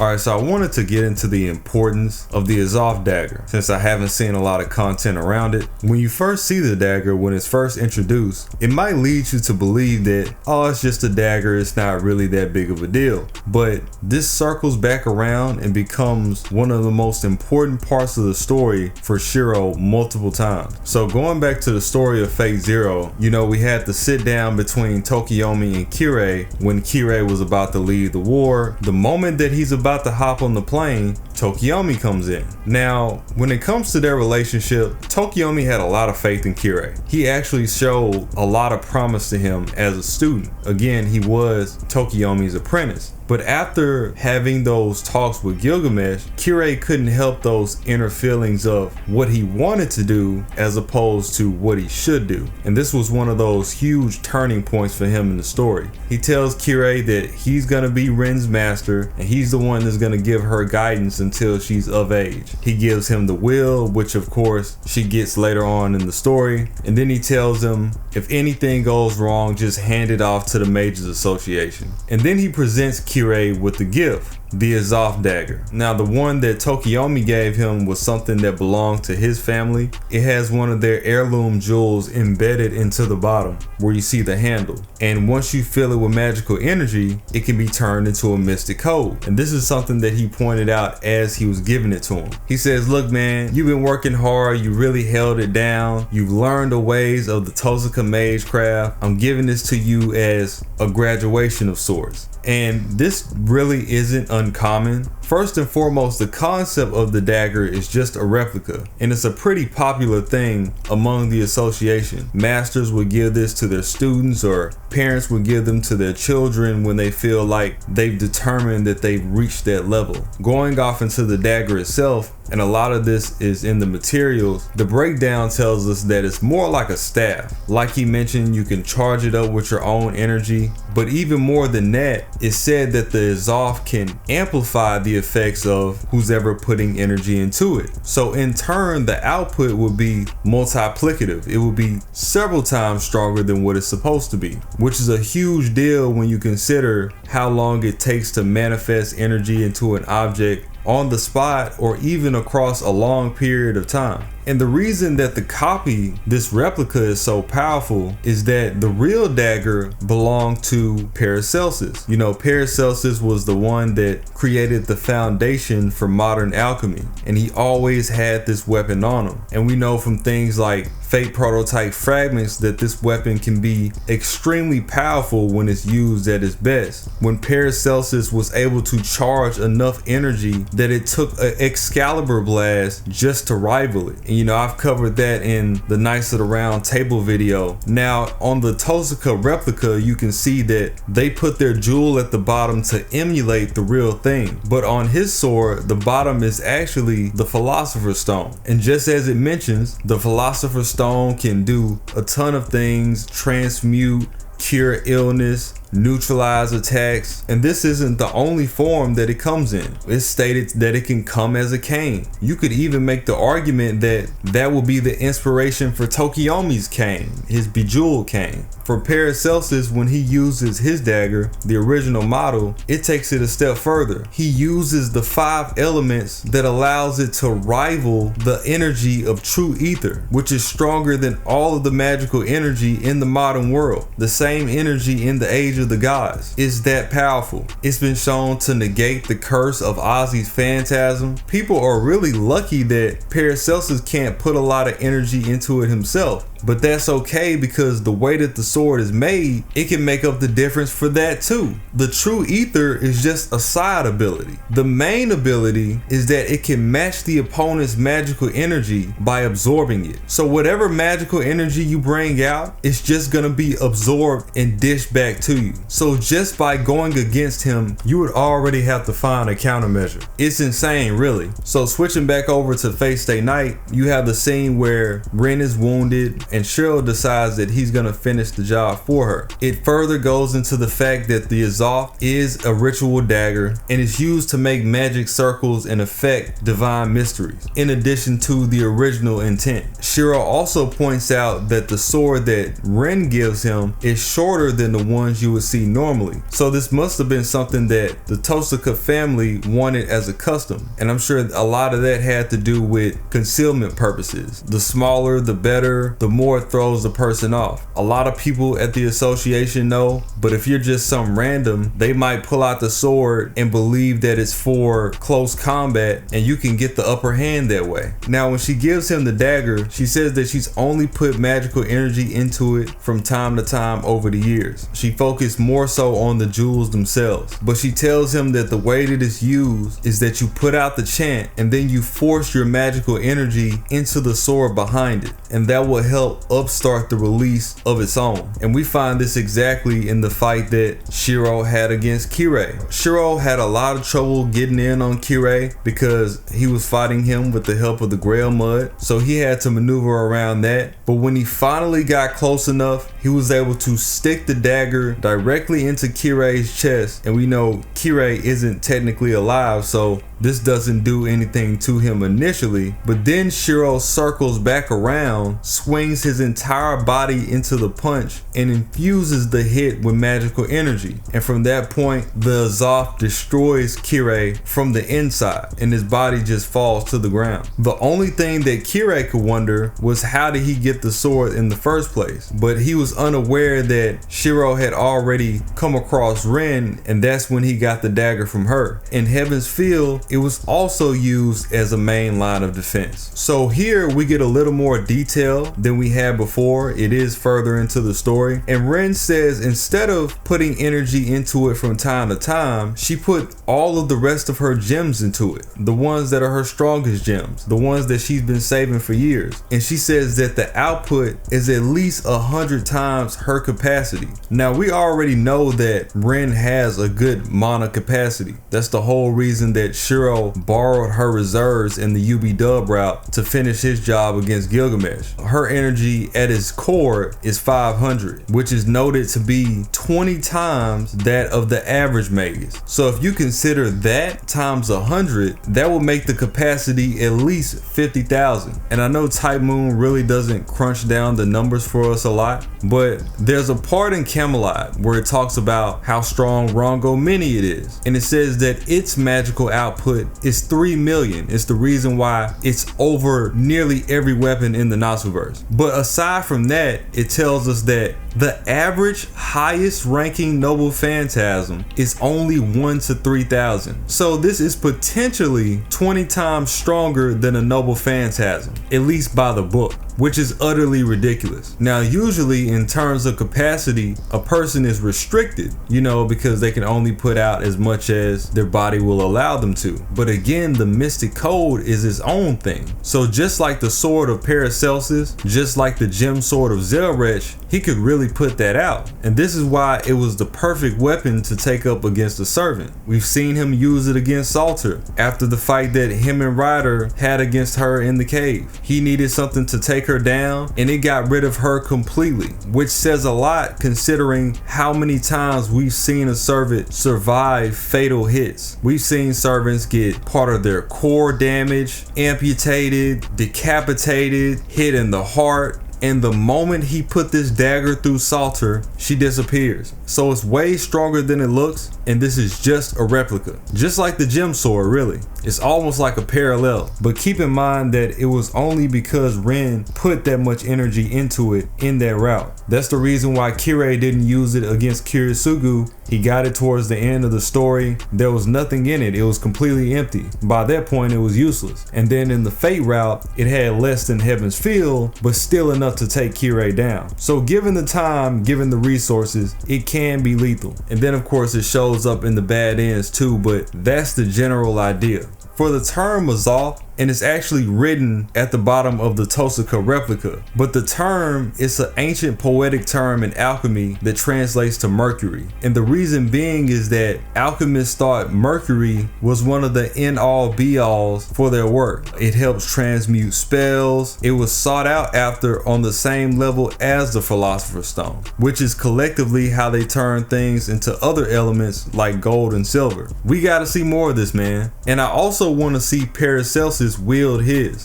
Alright, so I wanted to get into the importance of the AZOTH Dagger, since I haven't seen a lot of content around it. When you first see the dagger, when it's first introduced, it might lead you to believe that, oh, it's just a dagger, it's not really that big of a deal. But this circles back around and becomes one of the most important parts of the story for Shirou multiple times. So going back to the story of Fate Zero, you know, we had the sit down between Tokiyomi and Kirei when Kirei was about to leave the war. The moment that he's about to hop on the plane, Tokiyomi comes in. Now, when it comes to their relationship, Tokiyomi had a lot of faith in Kirei. He actually showed a lot of promise to him as a student. Again, he was Tokiyomi's apprentice. But after having those talks with Gilgamesh, Kirei couldn't help those inner feelings of what he wanted to do as opposed to what he should do. And this was one of those huge turning points for him in the story. He tells Kirei that he's gonna be Ren's master and he's the one that's gonna give her guidance until she's of age. He gives him the will, which of course she gets later on in the story. And then he tells him, if anything goes wrong, just hand it off to the Mages Association. And then he presents Kirei with the gift, the AZOTH Dagger. Now, the one that Tokiyomi gave him was something that belonged to his family. It has one of their heirloom jewels embedded into the bottom where you see the handle. And once you fill it with magical energy, it can be turned into a mystic code. And this is something that he pointed out as he was giving it to him. He says, look man, you've been working hard, you really held it down, you've learned the ways of the Tozuka Magecraft. I'm giving this to you as a graduation of sorts. And this really isn't uncommon. First and foremost, the concept of the dagger is just a replica, and it's a pretty popular thing among the association. Masters would give this to their students, or parents would give them to their children when they feel like they've determined that they've reached that level. Going off into the dagger itself, and a lot of this is in the materials, the breakdown tells us that it's more like a staff. Like he mentioned, you can charge it up with your own energy, but even more than that, it's said that the AZOTH can amplify the effects of who's ever putting energy into it. So in turn, the output would be multiplicative. It would be several times stronger than what it's supposed to be, which is a huge deal when you consider how long it takes to manifest energy into an object on the spot or even across a long period of time. And the reason that the copy, this replica, is so powerful is that the real dagger belonged to Paracelsus. You know, Paracelsus was the one that created the foundation for modern alchemy, and he always had this weapon on him. And we know from things like Fate prototype fragments that this weapon can be extremely powerful when it's used at its best. When Paracelsus was able to charge enough energy that it took an Excalibur blast just to rival it. And you know, I've covered that in the Knights of the Round Table video. Now, on the Tozuka replica, you can see that they put their jewel at the bottom to emulate the real thing. But on his sword, the bottom is actually the Philosopher's Stone. And just as it mentions, the Philosopher's Stone can do a ton of things: transmute, cure illness, neutralize attacks, and this isn't the only form that it comes in. It's stated that it can come as a cane. You could even make the argument that that will be the inspiration for Tokiyomi's cane, his bejeweled cane. For Paracelsus, when he uses his dagger, the original model, it takes it a step further. He uses the 5 elements that allows it to rival the energy of true ether, which is stronger than all of the magical energy in the modern world. The same energy in the age of the gods is that powerful. It's been shown to negate the curse of Ozzy's phantasm. People are really lucky that Paracelsus can't put a lot of energy into it himself. But that's okay, because the way that the sword is made, it can make up the difference for that too. The true ether is just a side ability. The main ability is that it can match the opponent's magical energy by absorbing it. So whatever magical energy you bring out, it's just gonna be absorbed and dished back to you. So just by going against him, you would already have to find a countermeasure. It's insane, really. So switching back over to Fate Stay Night, you have the scene where Ren is wounded and Shirou decides that he's gonna finish the job for her. It further goes into the fact that the AZOTH is a ritual dagger and is used to make magic circles and affect divine mysteries, in addition to the original intent. Shirou also points out that the sword that Ren gives him is shorter than the ones you would see normally, so this must have been something that the Tosaka family wanted as a custom, and I'm sure a lot of that had to do with concealment purposes. The smaller the better, the more it throws the person off. A lot of people at the association know, but if you're just some random, they might pull out the sword and believe that it's for close combat, and you can get the upper hand that way. Now when she gives him the dagger, she says that she's only put magical energy into it from time to time over the years. She focused more so on the jewels themselves, but she tells him that the way that it's used is that you put out the chant and then you force your magical energy into the sword behind it, and that will help upstart the release of its own. And we find this exactly in the fight that Shirou had against Kirei. Shirou had a lot of trouble getting in on Kirei because he was fighting him with the help of the Grail Mud, so he had to maneuver around that. But when he finally got close enough, he was able to stick the dagger directly into Kirei's chest, and we know Kirei isn't technically alive, so this doesn't do anything to him initially. But then Shirou circles back around, swings his entire body into the punch, and infuses the hit with magical energy. And from that point, the AZOTH destroys Kirei from the inside, and his body just falls to the ground. The only thing that Kirei could wonder was how did he get the sword in the first place? But he was unaware that Shirou had already come across Ren, and that's when he got the dagger from her. In Heaven's Field, it was also used as a main line of defense. So here we get a little more detail than we had before. It is further into the story, and Ren says instead of putting energy into it from time to time, she put all of the rest of her gems into it, the ones that are her strongest gems, the ones that she's been saving for years. And she says that the output is at least 100 times her capacity. Now we already know that Ren has a good mana capacity. That's the whole reason that Shirou borrowed her reserves in the UB dub route to finish his job against Gilgamesh. Her energy at its core is 500, which is noted to be 20 times that of the average maze. So if you consider that times 100, that will make the capacity at least 50,000. And I know Type Moon really doesn't crunch down the numbers for us a lot, but there's a part in Camelot where it talks about how strong Rongo Mini it is, and it says that its magical output is 3 million. It's the reason why it's over nearly every weapon in the Nasuverse. But aside from that, it tells us that the average highest ranking Noble Phantasm is only 1 to 3,000. So this is potentially 20 times stronger than a Noble Phantasm, at least by the book, which is utterly ridiculous. Now usually in terms of capacity, a person is restricted, because they can only put out as much as their body will allow them to. But again, the Mystic Code is its own thing. So just like the sword of Paracelsus, just like the gem sword of Zelrech, he could really put that out. And this is why it was the perfect weapon to take up against a servant. We've seen him use it against Salter after the fight that him and Ryder had against her in the cave. He needed something to take her down, and it got rid of her completely, which says a lot considering how many times we've seen a servant survive fatal hits. We've seen servants get part of their core damaged, amputated, decapitated, hit in the heart, and the moment he put this dagger through Salter, she disappears. So it's way stronger than it looks, and this is just a replica. Just like the gem sword, really. It's almost like a parallel. But keep in mind that it was only because Ren put that much energy into it in that route. That's the reason why Kirei didn't use it against Kirisugu. He got it towards the end of the story. There was nothing in it. It was completely empty. By that point, it was useless. And then in the Fate route, it had less than Heaven's Field, but still enough to take Kirei down. So given the time, given the resources, it can be lethal. And then of course it shows up in the bad ends too, but that's the general idea. For the term AZOTH, and it's actually written at the bottom of the Tosaka replica. But the term is an ancient poetic term in alchemy that translates to Mercury. And the reason being is that alchemists thought Mercury was one of the end-all be-alls for their work. It helps transmute spells. It was sought out after on the same level as the Philosopher's Stone, which is collectively how they turn things into other elements like gold and silver. We gotta see more of this, man. And I also want to see Paracelsus wield his.